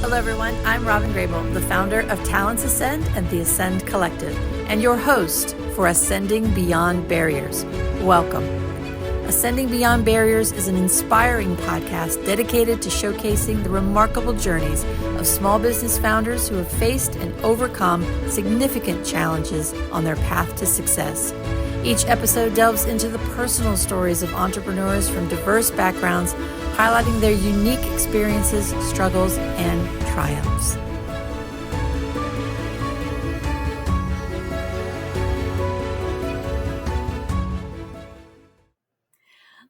Hello, everyone. I'm Robyn Grable, the founder of Talents Ascend and the Ascend Collective, and your host for Ascending Beyond Barriers. Welcome. Ascending Beyond Barriers is an inspiring podcast dedicated to showcasing the remarkable journeys of small business founders who have faced and overcome significant challenges on their path to success. Each episode delves into the personal stories of entrepreneurs from diverse backgrounds, highlighting their unique experiences, struggles, and triumphs.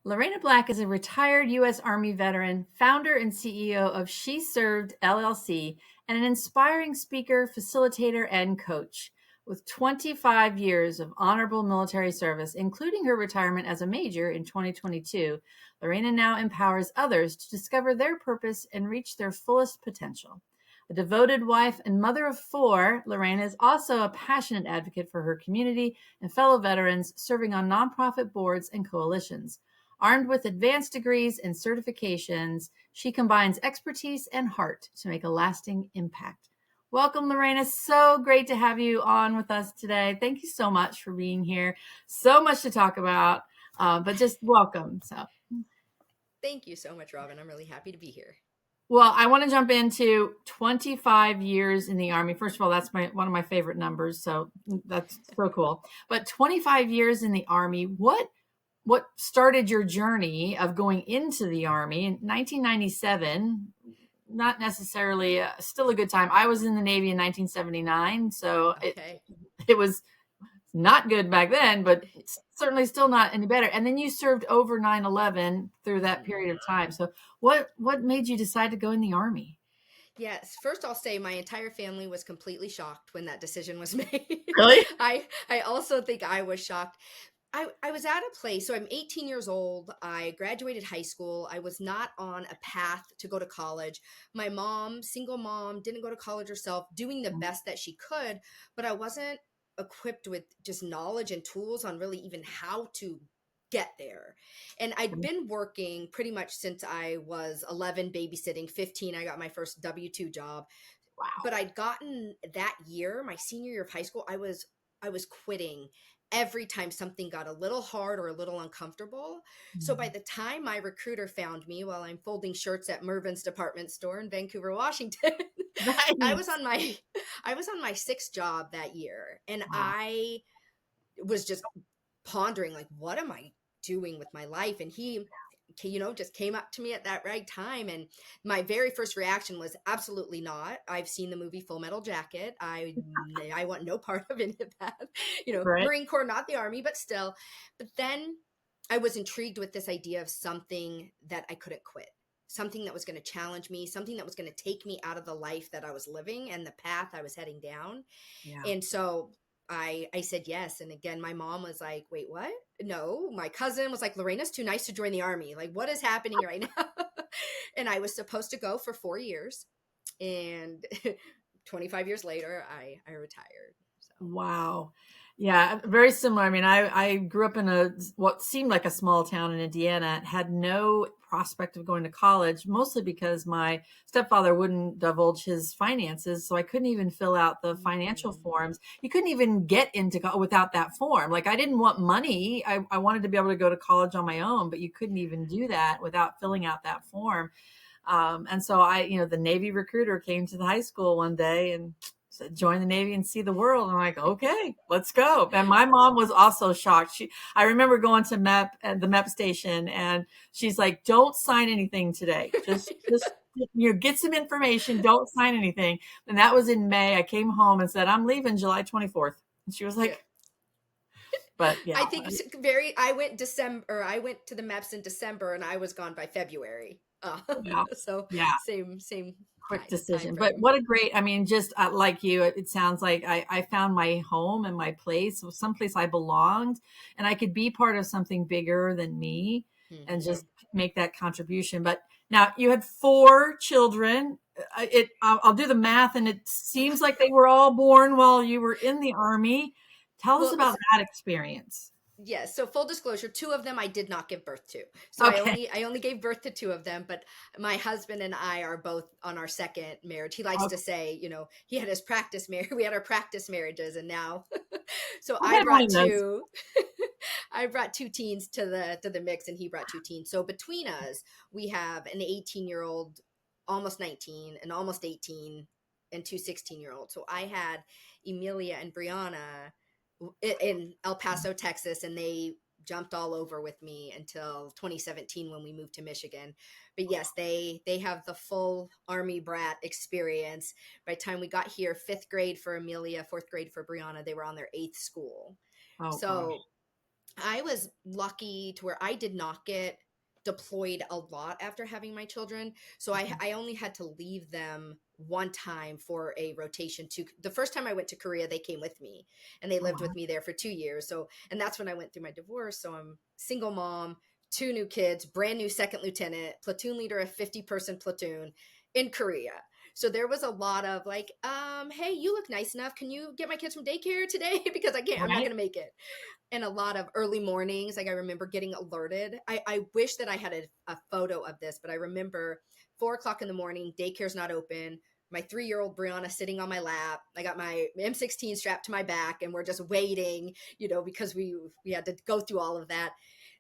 Lorrena Black is a retired U.S. Army veteran, founder and CEO of She Served LLC, and an inspiring speaker, facilitator, and coach. With 25 years of honorable military service, including her retirement as a major in 2022, Lorrena now empowers others to discover their purpose and reach their fullest potential. A devoted wife and mother of four, Lorrena is also a passionate advocate for her community and fellow veterans, serving on nonprofit boards and coalitions. Armed with advanced degrees and certifications, she combines expertise and heart to make a lasting impact. Welcome, Lorrena. So great to have you on with us today. Thank you so much for being here. So much to talk about, but just welcome. Thank you so much, Robyn. I'm really happy to be here. Well, I want to jump into 25 years in the Army. First of all, that's one of my favorite numbers, so that's so cool. But 25 years in the Army, what started your journey of going into the Army in 1997? Not necessarily still a good time. I was in the Navy in 1979, so it was not good back then, but certainly still not any better. And then you served over 9/11 through that period of time. So what made you decide to go in the Army? Yes. First, I'll say my entire family was completely shocked when that decision was made. Really? I also think I was shocked. I was at a place, so I'm 18 years old. I graduated high school. I was not on a path to go to college. My mom, single mom, didn't go to college herself, doing the best that she could, but I wasn't equipped with just knowledge and tools on really even how to get there. And I'd been working pretty much since I was 11, babysitting. 15, I got my first W-2 job. Wow. But I'd gotten that year, my senior year of high school, I was quitting every time something got a little hard or a little uncomfortable. Mm-hmm. So by the time my recruiter found me while I'm folding shirts at Mervyn's department store in Vancouver, Washington, nice. I was on my sixth job that year. And wow. I was just pondering, like, what am I doing with my life? And he, just came up to me at that right time. And my very first reaction was absolutely not. I've seen the movie Full Metal Jacket. I want no part of any of that, right. Marine Corps, not the Army, but still. But then I was intrigued with this idea of something that I couldn't quit, something that was going to challenge me, something that was going to take me out of the life that I was living and the path I was heading down. Yeah. And so I said yes. And again, my mom was like, wait, what? No. My cousin was like, Lorrena's too nice to join the Army. Like, what is happening right now? And I was supposed to go for 4 years. And 25 years later, I retired. So. Wow. Yeah, very similar. I mean, I grew up in what seemed like a small town in Indiana, had no prospect of going to college, mostly because my stepfather wouldn't divulge his finances. So I couldn't even fill out the financial forms. You couldn't even get into college without that form. Like, I didn't want money. I wanted to be able to go to college on my own, but you couldn't even do that without filling out that form. And so the Navy recruiter came to the high school one day and said, join the Navy and see the world. And I'm like, okay, let's go. And my mom was also shocked. I remember going to the MEP station, and she's like, don't sign anything today. Just get some information. Don't sign anything. And that was in May. I came home and said, I'm leaving July 24th. And she was like, yeah. But yeah, I think I went to the MEPs in December, and I was gone by February. Yeah. So yeah. Same quick decision. But what a great, just like you, it sounds like I found my home and my place, someplace I belonged, and I could be part of something bigger than me, mm-hmm. and just make that contribution. But now you had 4 children. I'll do the math, and it seems like they were all born while you were in the Army. Tell us about that experience. Yes. So full disclosure, two of them I did not give birth to. So Okay. I only gave birth to two of them, but my husband and I are both on our second marriage. He likes to Okay. say, he had his practice marriage. We had our practice marriages, and now so I've I had one brought of those. two I brought two teens to the mix, and he brought two teens. So between us, we have an 18-year-old, almost 19, and almost 18, and two 16-year-olds. So I had Emilia and Brianna in El Paso, Texas, and they jumped all over with me until 2017 when we moved to Michigan. But yes, they have the full Army brat experience. By the time we got here, fifth grade for Amelia, fourth grade for Brianna, they were on their eighth school. Oh gosh. So I was lucky to where I did not get deployed a lot after having my children. So Okay. I only had to leave them one time for a rotation to the first time I went to Korea, they came with me and they Oh, lived wow. with me there for 2 years. So, and that's when I went through my divorce. So I'm single mom, two new kids, brand new second lieutenant, platoon leader of 50-person platoon in Korea. So there was a lot of like, hey, you look nice enough. Can you get my kids from daycare today? Because I'm not Right. going to make it. And a lot of early mornings, like I remember getting alerted. I wish that I had a photo of this, but I remember 4 o'clock in the morning, daycare's not open. My 3-year-old Brianna sitting on my lap. I got my M16 strapped to my back, and we're just waiting, because we had to go through all of that.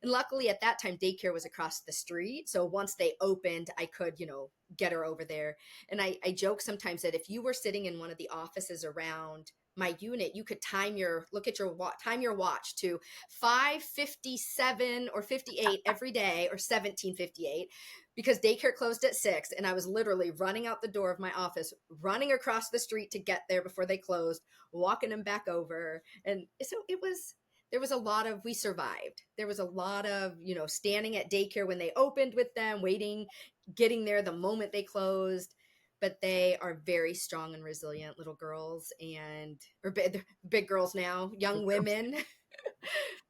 And luckily at that time, daycare was across the street. So once they opened, I could, get her over there. And I joke sometimes that if you were sitting in one of the offices around my unit, you could look at your watch, time your watch to 5:57 or 58 every day, or 17:58, because daycare closed at 6, and I was literally running out the door of my office, running across the street to get there before they closed, walking them back over. And so there was a lot of, we survived. There was a lot of, standing at daycare when they opened with them, waiting, getting there the moment they closed. But they are very strong and resilient little girls, and or big girls now, young women.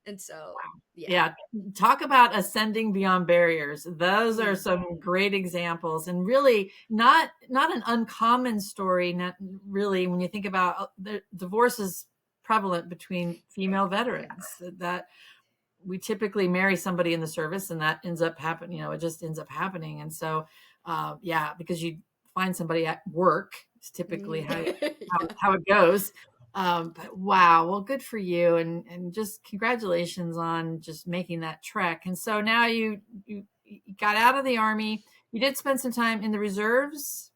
And so, yeah. Yeah, talk about ascending beyond barriers. Those are Mm. some great examples, and really not an uncommon story. Not really when you think about the divorce is prevalent between female veterans. That we typically marry somebody in the service, and that ends up happening. It just ends up happening. And so, yeah, because you find somebody at work is typically Mm. Yeah. how it goes. But wow, well, good for you, and just congratulations on just making that trek. And so now you got out of the Army. You did spend some time in the reserves.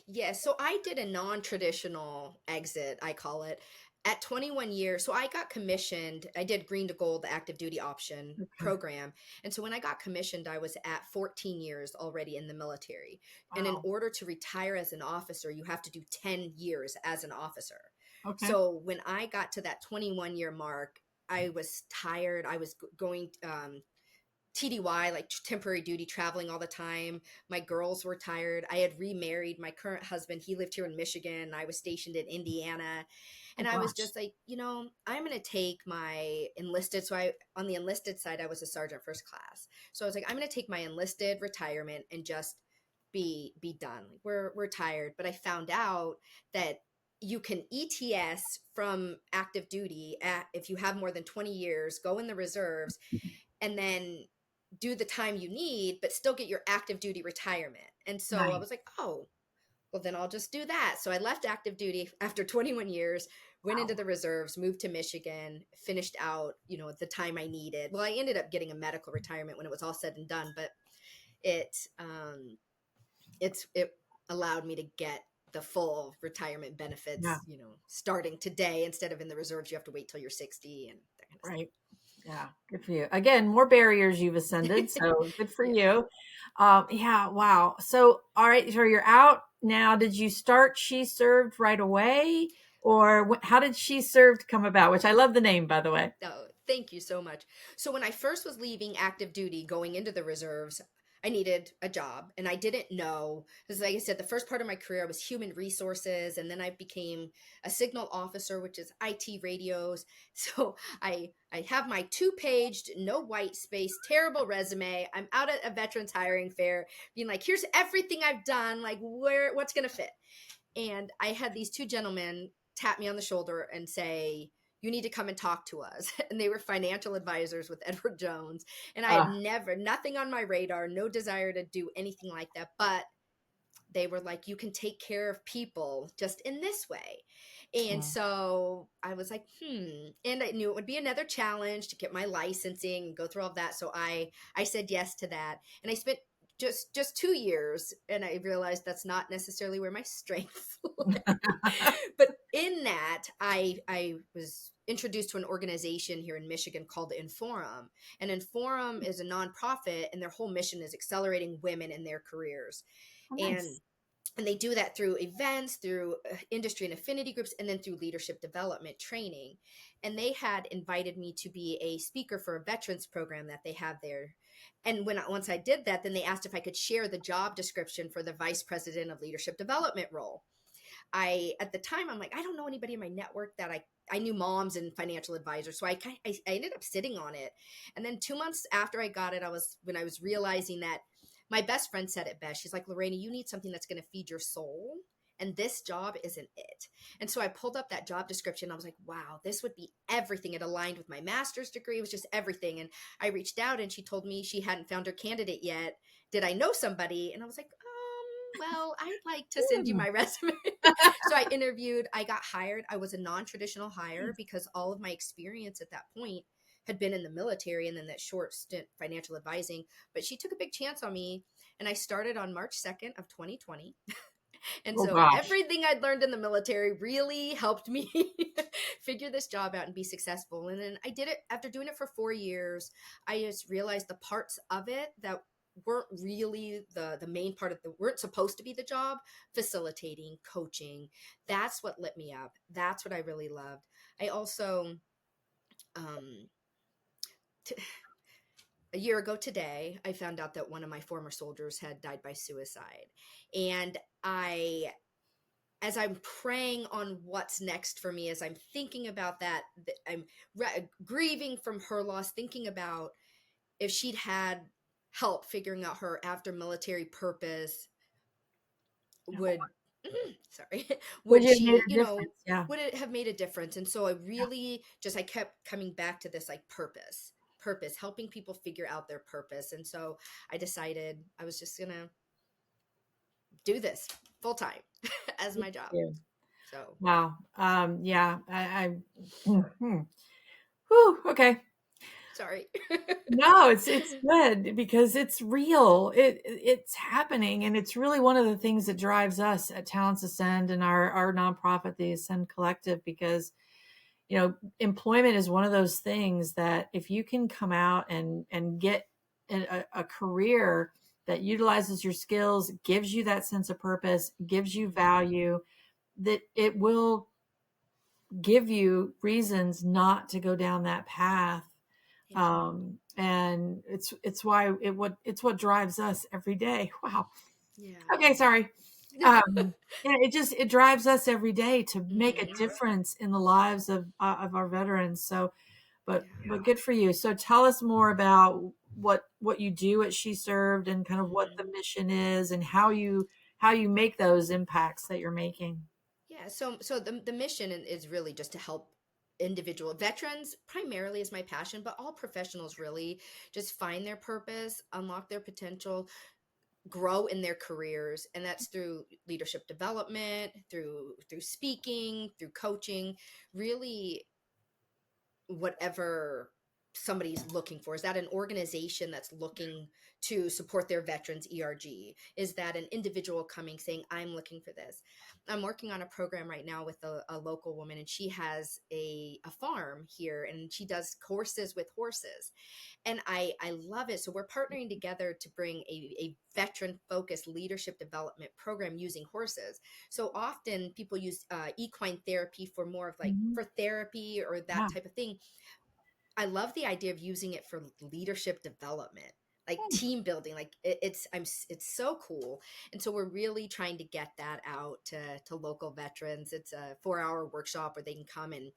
Yeah, so I did a non-traditional exit, I call it, at 21 years. So I got commissioned. I did green to gold, the active duty option Okay. program. And so when I got commissioned, I was at 14 years already in the military. And in Wow. order to retire as an officer, you have to do 10 years as an officer. Okay. So when I got to that 21-year mark, I was tired. I was going TDY, like temporary duty, traveling all the time. My girls were tired. I had remarried my current husband. He lived here in Michigan. I was stationed in Indiana. Oh And I was gosh. just like, I'm going to take my enlisted. So on the enlisted side, I was a sergeant first class. So I was like, I'm going to take my enlisted retirement and just be done. Like we're tired. But I found out that you can ETS from active duty if you have more than 20 years, go in the reserves, and then do the time you need, but still get your active duty retirement. And so I Nice. was like, oh, well, then I'll just do that. So I left active duty after 21 years, went into Wow. the reserves, moved to Michigan, finished out, the time I needed. Well, I ended up getting a medical retirement when it was all said and done, but it, it allowed me to get the full retirement Yeah. benefits, starting today. Instead of in the reserves, you have to wait till you're 60 and that kind of stuff. Right. Yeah, good for you. Again, more barriers you've ascended, so good for Yeah. you. Yeah, wow. So, all right, so you're out now. Did you start She Served right away, or how did She Served come about? Which I love the name, by the way. Oh, thank you so much. So when I first was leaving active duty, going into the reserves, I needed a job, and I didn't know, because like I said, the first part of my career was human resources, and then I became a signal officer, which is IT radios. So I have my two-paged, no white space, terrible resume. I'm out at a veterans hiring fair, being like, here's everything I've done, like what's gonna fit. And I had these two gentlemen tap me on the shoulder and say, you need to come and talk to us. And they were financial advisors with Edward Jones. And I had Ah, never, nothing on my radar, no desire to do anything like that. But they were like, you can take care of people just in this way. And wow. so I was like, and I knew it would be another challenge to get my licensing and go through all that. So I said yes to that. And I spent just 2 years, and I realized that's not necessarily where my strengths lay. But in that, I was introduced to an organization here in Michigan called Inforum. And Inforum is a nonprofit, and their whole mission is accelerating women in their careers. Oh, and nice. and they do that through events, through industry and affinity groups, and then through leadership development training. And they had invited me to be a speaker for a veterans program that they have there. And once I did that, then they asked if I could share the job description for the vice president of leadership development role. At the time, I'm like, I don't know anybody in my network that I knew moms and financial advisors. So I ended up sitting on it. And then 2 months after I got it, when I was realizing that, my best friend said it best. She's like, Lorrena, you need something that's going to feed your soul. And this job isn't it. And so I pulled up that job description. I was like, wow, this would be everything. It aligned with my master's degree. It was just everything. And I reached out, and she told me she hadn't found her candidate yet. Did I know somebody? And I was like, well, I'd like to send you Hmm. my resume. So I interviewed, I got hired. I was a non-traditional hire because all of my experience at that point had been in the military and then that short stint financial advising. But she took a big chance on me, and I started on March 2nd of 2020. And Oh so gosh. everything I'd learned in the military really helped me figure this job out and be successful. And then I did it after doing it for 4 years. I just realized the parts of it that weren't really the main part of the weren't supposed to be the job, facilitating, coaching. That's what lit me up. That's what I really loved. I also um t- a year ago today, I found out that one of my former soldiers had died by suicide. And I as I'm praying on what's next for me, as I'm thinking about that, I'm grieving from her loss, thinking about if she'd had help figuring out her after military purpose, would, sorry, Would would you have made she, a difference? Yeah. would it have made a difference? And so I kept coming back to this like purpose, helping people figure out their purpose. And so I decided I was just going to do this full time as my job. Yeah. So Wow. Yeah. Hmm. Whew, okay. sorry. No, it's good because it's real. It's happening, and it's really one of the things that drives us at Talents Ascend and our nonprofit, the Ascend Collective, because employment is one of those things that if you can come out and get a career that utilizes your skills, gives you that sense of purpose, gives you Mhm. value, that it will give you reasons not to go down that path. Yeah. And it's what drives us every day. Wow. Yeah. Okay, sorry. Yeah, it drives us every day to make a Mhm. difference in the lives of our veterans. So, Yeah. but good for you. So tell us more about what you do at She Served and kind of what the Mhm. mission is and how you make those impacts that you're making. Yeah. So the mission is really just to help individual veterans primarily is my passion, but all professionals really just find their purpose, unlock their potential, grow in their careers, and that's through leadership development, through speaking, through coaching, really whatever somebody's looking for. Is that an organization that's looking to support their veterans ERG? Is that an individual coming saying, I'm looking for this? I'm working on a program right now with a local woman, and she has a farm here, and she does courses with horses. And I love it. So we're partnering together to bring a veteran focused leadership development program using horses. So often people use equine therapy for more of like Mhm. for therapy or that Yeah. type of thing. I love the idea of using it for leadership development, like Hmm. team building. Like it's so cool. And so we're really trying to get that out to local veterans. It's a 4-hour workshop where they can come and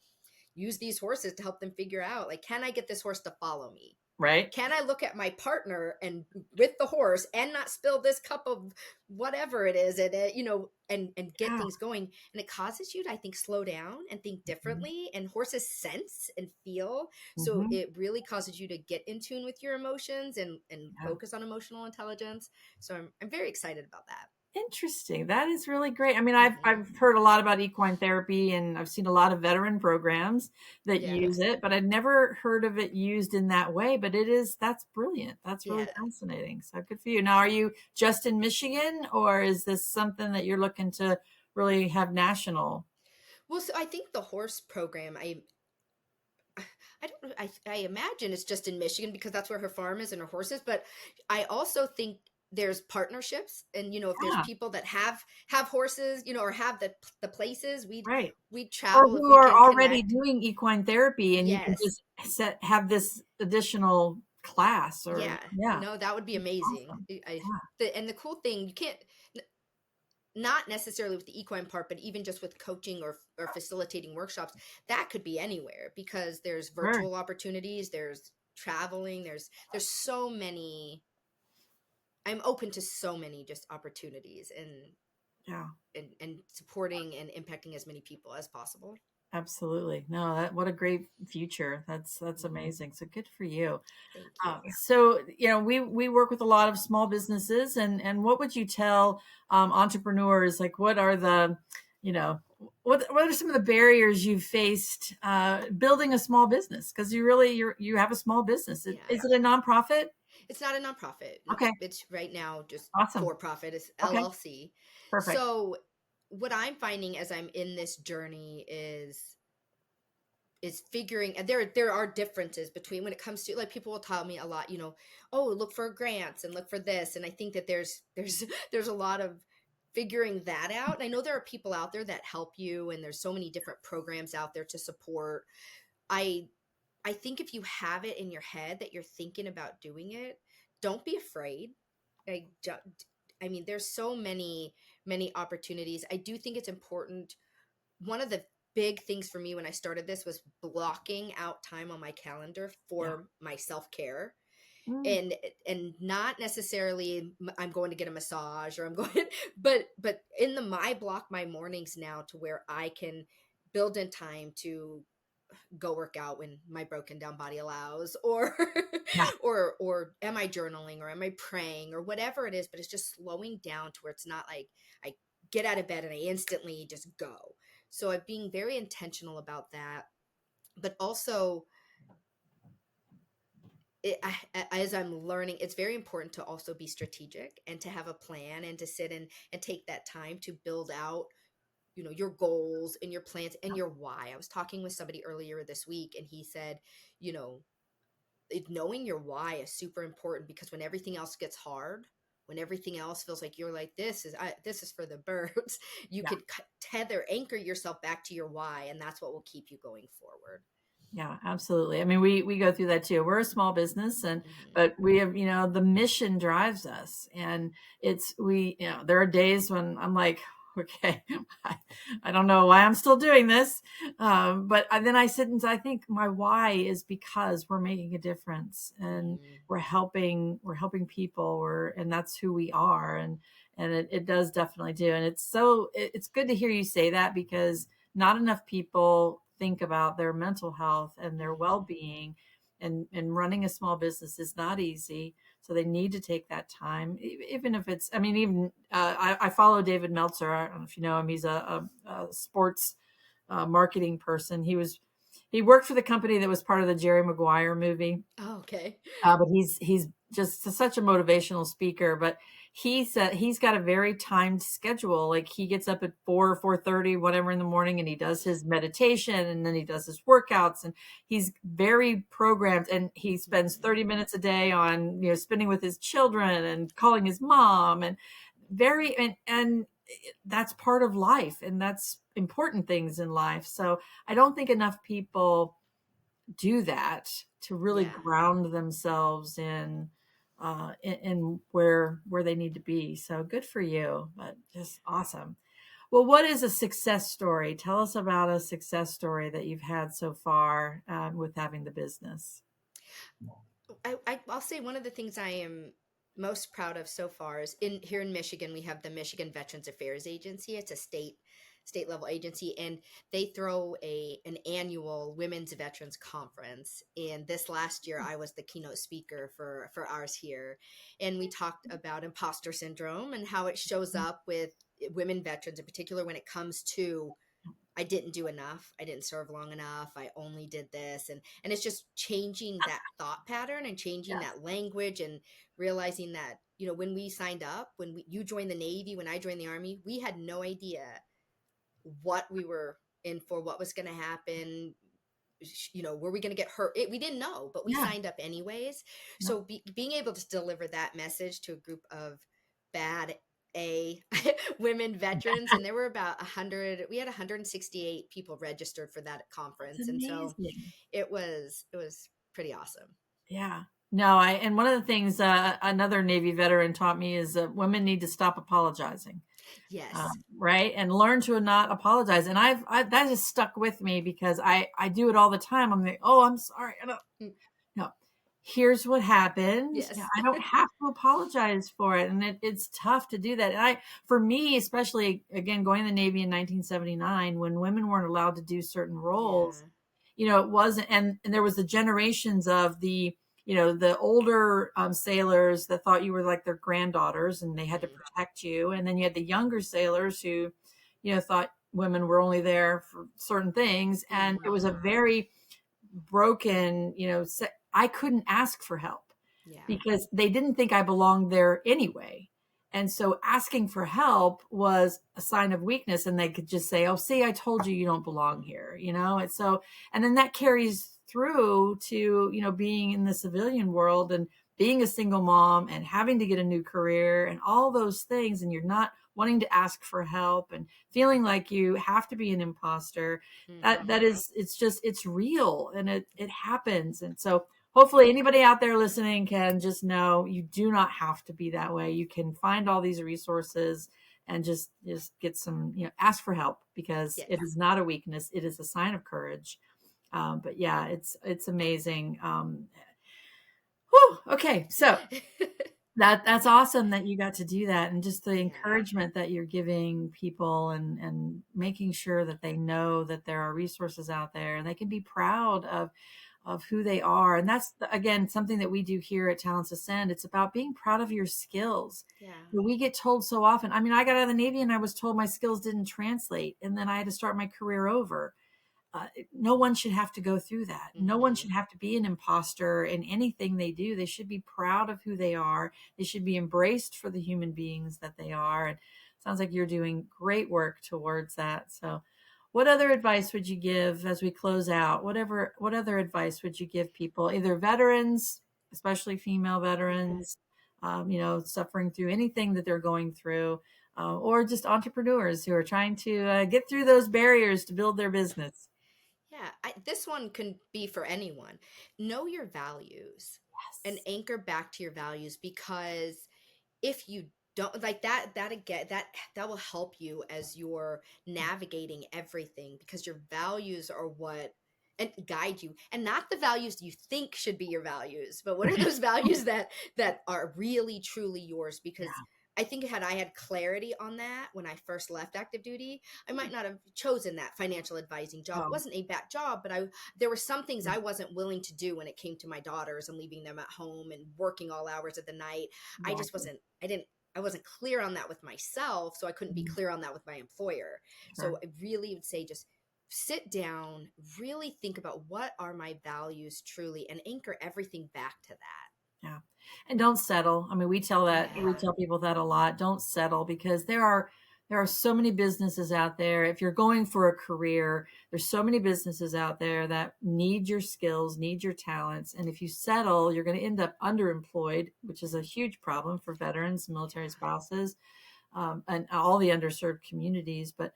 use these horses to help them figure out, like, can I get this horse to follow me? Right. Can I look at my partner and with the horse and not spill this cup of whatever it is, and and get Yeah. things going? And it causes you to, I think, slow down and think differently. And horses sense and feel, so Mm-hmm. it really causes you to get in tune with your emotions and Yeah. focus on emotional intelligence. So I'm very excited about that. Interesting. That is really great. I mean, Hmm. I've heard a lot about equine therapy, and I've seen a lot of veteran programs that Yeah, use it, but I'd never heard of it used in that way. But that's brilliant. That's really yeah. fascinating. So good for you. Now, are you just in Michigan, or is this something that you're looking to really have national? Well, so I think the horse program, I don't know. I imagine it's just in Michigan because that's where her farm is and her horses. But I also think there's partnerships, and if there's Yeah, people that have horses, or have the places, right. we'd Or travel if who we are can already connect. doing equine therapy, and you can Yes, just have this additional class, or yeah. yeah, No, that would be amazing. awesome. And the cool thing, you can't, not necessarily with the equine part, but even just with coaching or facilitating workshops, that could be anywhere because there's Sure. virtual opportunities, there's traveling, there's so many. I'm open to so many just opportunities, Yeah. and supporting and impacting as many people as possible. Absolutely. No, what a great future. That's Hmm. amazing. So good for you. Thank you. So we work with a lot of small businesses, and what would you tell entrepreneurs? Like, what are the, you know, what are some of the barriers you've faced building a small business? Because you have a small business. Yeah, Is it a nonprofit? it's not a nonprofit. Nope, Okay. it's right now just Awesome. for profit. It's Okay. LLC. Perfect. So what I'm finding as I'm in this journey is figuring, and there are differences between, when it comes to, like, people will tell me a lot, oh, look for grants and look for this, and I think that there's there's a lot of figuring that out. And I know there are people out there that help you, and there's so many different programs out there to support. I i think if you have it in your head that you're thinking about doing it, don't be afraid. I don't, I mean, there's so many opportunities. I do think it's important. One of the big things for me when I started this was blocking out time on my calendar Yeah. for my self-care. Mm, And not necessarily I'm going to get a massage, or I'm going but in the my block my mornings now to where I can build in time to go work out when my broken down body allows, or yeah. or am I journaling, or am I praying, or whatever it is. But it's just slowing down to where it's not like I get out of bed and I instantly just go. So I'm being very intentional about that. But also, as I'm learning, it's very important to also be strategic and to have a plan, and to sit and take that time to build out your goals and your plans and your why. I was talking with somebody earlier this week, and he said, you know knowing your why is super important, because when everything else gets hard, when everything else feels like you're like, this is for the birds, you Yeah. could anchor yourself back to your why, and that's what will keep you going forward. Yeah, absolutely. I mean, we go through that too. We're a small business, and Hmm. but we have, the mission drives us, and there are days when I'm like, okay, I, I don't know why I'm still doing this, but then I sit and I think my why is because we're making a difference, and Hmm. we're helping people, and that's who we are, and it does definitely do, and it's good to hear you say that, because not enough people think about their mental health and their Hmm. well-being, and running a small business is not easy, so they need to take that time, even if it's, I mean, even I follow David Meltzer. I don't know if you know him. He's a sports marketing person. He worked for the company that was part of the Jerry Maguire movie, Oh, okay. but he's just such a motivational speaker. But he said he's got a very timed schedule. Like, he gets up at 4:30, whatever, in the morning, and he does his meditation, and then he does his workouts, and he's very programmed. And he spends Hmm. 30 minutes a day on spending with his children and calling his mom, and very and that's part of life, and that's important things in life. So I don't think enough people do that, to really Yeah. ground themselves in where they need to be. So good for you, but just awesome. Well, what is a success story? Tell us about a success story that you've had so far with having the business. I'll say one of the things I am most proud of so far is in here in Michigan. We have the Michigan Veterans Affairs Agency. It's a state level agency, and they throw a an annual women's veterans conference. And this last year, I was the keynote speaker for ours here, and we talked about imposter syndrome and how it shows up with women veterans in particular when it comes to I didn't do enough. I didn't serve long enough. I only did this. And it's just changing that thought pattern and changing Yes. that language and realizing that, when we signed up, you joined the Navy, when I joined the Army, we had no idea what we were in for, what was going to happen. Were we going to get hurt? We didn't know, but we Yeah. signed up anyways. Yeah. So being able to deliver that message to a group of bad A women veterans, and there were about 100, we had 168 people registered for that It's conference. And so amazing. it was pretty awesome. Yeah. No, and one of the things another Navy veteran taught me is that women need to stop apologizing. Yes. Right, and learn to not apologize. And that has stuck with me because I do it all the time. I'm like, oh, I'm sorry. I don't, Mm, no, here's what happened. Yeah, yes. I don't have to apologize for it, and it's tough to do that. And for me, especially again, going to the Navy in 1979, when women weren't allowed to do certain roles, Yeah. it wasn't, and there was the generations of the older sailors that thought you were like their granddaughters and they had to Hmm. protect you. And then you had the younger sailors who, thought women were only there for certain things. And it was Hmm. a very broken, I couldn't ask for help Yeah. because they didn't think I belonged there anyway. And so asking for help was a sign of weakness. And they could just say, oh, see, I told you you don't belong here, And so, and then that carries through to, being in the civilian world and being a single mom and having to get a new career and all those things. And you're not wanting to ask for help and feeling like you have to be an imposter. That Hmm. is, it's real and it happens. And so hopefully anybody out there listening can just know you do not have to be that way. You can find all these resources and just get some, ask for help because it Yes. is not a weakness. It is a sign of courage. But yeah, it's amazing. Whew, okay, so that's awesome that you got to do that, and just the Yeah. encouragement that you're giving people, and making sure that they know that there are resources out there and they can be proud of who they are. And that's again something that we do here at Talents Ascend. It's about being proud of your skills. Yeah. We get told so often. I mean, I got out of the Navy and I was told my skills didn't translate, and then I had to start my career over. No one should have to go through that. No one Hmm. should have to be an imposter in anything they do. They should be proud of who they are. They should be embraced for the human beings that they are. And it sounds like you're doing great work towards that. So, what other advice would you give as we close out? What other advice would you give people, either veterans, especially female Yeah. veterans, suffering through anything that they're going through, or just entrepreneurs who are trying to get through those barriers to build their business? Yeah, this one can be for anyone. Know your values and Yes. anchor back to your values, because if you don't like that again, that will help you as you're navigating everything, because your values are what and guide you, and not the values you think should be your values, but what are those values that are really truly yours. Because Yeah. I think had I had clarity on that when I first left active duty, I might not have chosen that financial advising job. It Oh, wasn't a bad job, but there were some things yeah. I wasn't willing to do when it came to my daughters and leaving them at home and working all hours of the night. I just Exactly. wasn't I didn't I wasn't clear on that with myself, so I couldn't be Mhm. clear on that with my employer. Sure. So I really would say just sit down, really think about what are my values truly, and anchor everything back to that. Yeah. And don't settle. I mean, we Yeah. tell people that a lot. Don't settle because there are so many businesses out there. If you're going for a career, there's so many businesses out there that need your skills, need your talents. And if you settle, you're going to end up underemployed, which is a huge problem for veterans, military Yeah. spouses, and all the underserved communities. But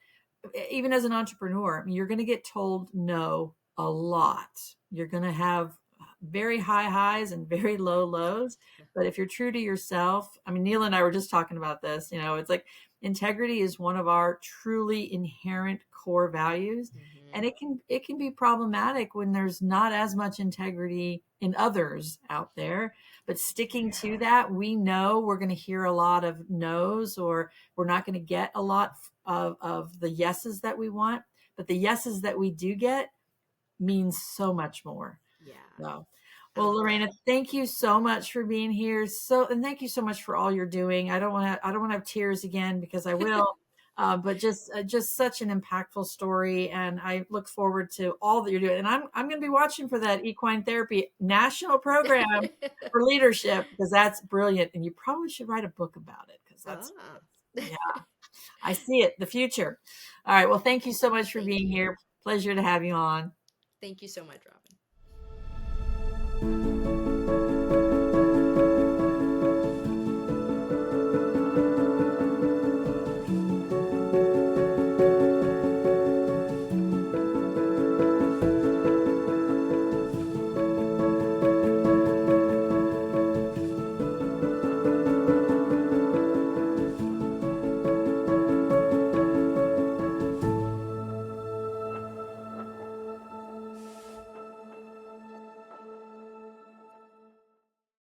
even as an entrepreneur, I mean, you're going to get told no a lot. You're going to have very high highs and very low lows. But if you're true to yourself, I mean, Neil and I were just talking about this. It's like integrity is one of our truly inherent core values. Hmm. And it can be problematic when there's not as much integrity in others out there. But sticking to that, we know we're going to hear a lot of no's, or we're not going to get a lot of the yeses that we want. But the yeses that we do get means so much more. Yeah, So, I well, love Lorena, that. thank you so much for being here. And thank you so much for all you're doing. I don't want to have tears again, because I will. But just such an impactful story, and I look forward to all that you're doing. And I'm going to be watching for that equine therapy national program for leadership, because that's brilliant. And you probably should write a book about it, because Ah. yeah, I see it, the future. All right. Well, thank you so much for Thank being you. here. Pleasure to have you on. Thank you so much, Rob.